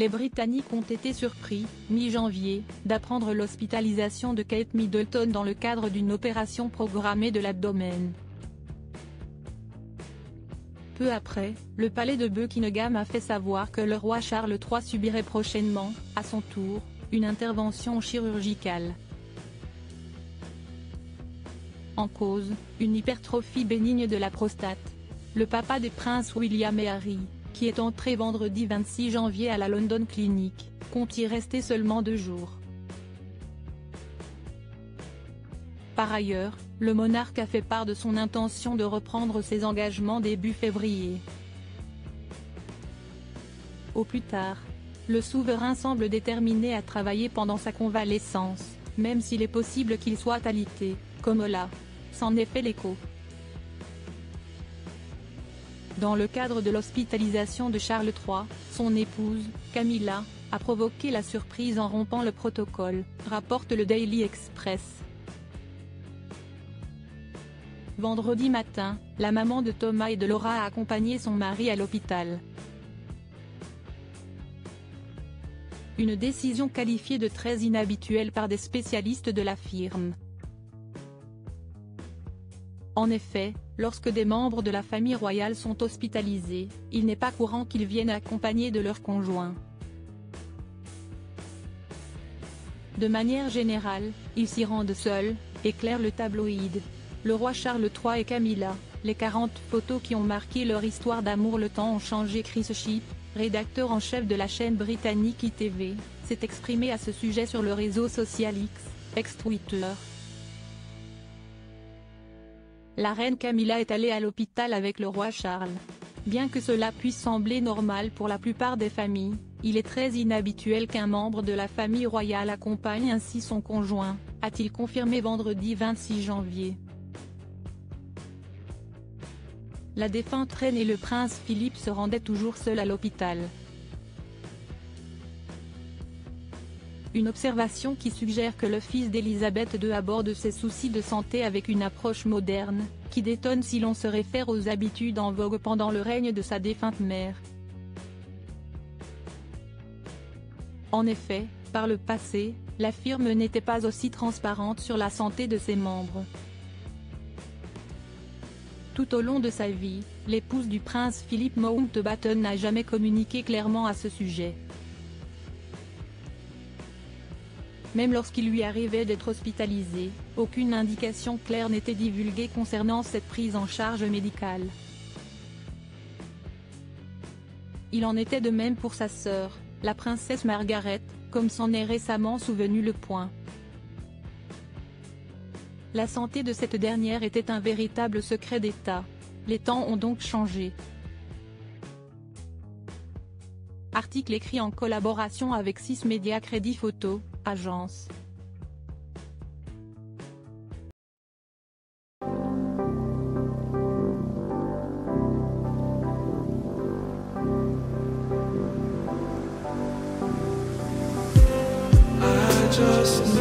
les Britanniques ont été surpris, mi-janvier, d'apprendre l'hospitalisation de Kate Middleton dans le cadre d'une opération programmée de l'abdomen. Peu après, le palais de Buckingham a fait savoir que le roi Charles III subirait prochainement, à son tour, une intervention chirurgicale. En cause, une hypertrophie bénigne de la prostate. Le papa des princes William et Harry, qui est entré vendredi 26 janvier à la London Clinic, compte y rester seulement 2 jours. Par ailleurs, le monarque a fait part de son intention de reprendre ses engagements début février. Au plus tard, le souverain semble déterminé à travailler pendant sa convalescence, même s'il est possible qu'il soit alité, comme là. C'en est fait l'écho. Dans le cadre de l'hospitalisation de Charles III, son épouse, Camilla, a provoqué la surprise en rompant le protocole, rapporte le Daily Express. Vendredi matin, la maman de Thomas et de Laura a accompagné son mari à l'hôpital. Une décision qualifiée de très inhabituelle par des spécialistes de la firme. En effet, lorsque des membres de la famille royale sont hospitalisés, il n'est pas courant qu'ils viennent accompagnés de leur conjoint. De manière générale, ils s'y rendent seuls, éclaire le tabloïd. Le roi Charles III et Camilla, les 40 photos qui ont marqué leur histoire d'amour. Le temps ont changé. Chris Shipp, rédacteur en chef de la chaîne britannique ITV, s'est exprimé à ce sujet sur le réseau social X, ex-Twitter. La reine Camilla est allée à l'hôpital avec le roi Charles. Bien que cela puisse sembler normal pour la plupart des familles, il est très inhabituel qu'un membre de la famille royale accompagne ainsi son conjoint, a-t-il confirmé vendredi 26 janvier. La défunte reine et le prince Philippe se rendaient toujours seuls à l'hôpital. Une observation qui suggère que le fils d'Elisabeth II aborde ses soucis de santé avec une approche moderne, qui détonne si l'on se réfère aux habitudes en vogue pendant le règne de sa défunte mère. En effet, par le passé, la firme n'était pas aussi transparente sur la santé de ses membres. Tout au long de sa vie, l'épouse du prince Philip Mountbatten n'a jamais communiqué clairement à ce sujet. Même lorsqu'il lui arrivait d'être hospitalisé, aucune indication claire n'était divulguée concernant cette prise en charge médicale. Il en était de même pour sa sœur, la princesse Margaret, comme s'en est récemment souvenu Le Point. La santé de cette dernière était un véritable secret d'État. Les temps ont donc changé. Article écrit en collaboration avec 6 médias. Crédit Photo, agence. Just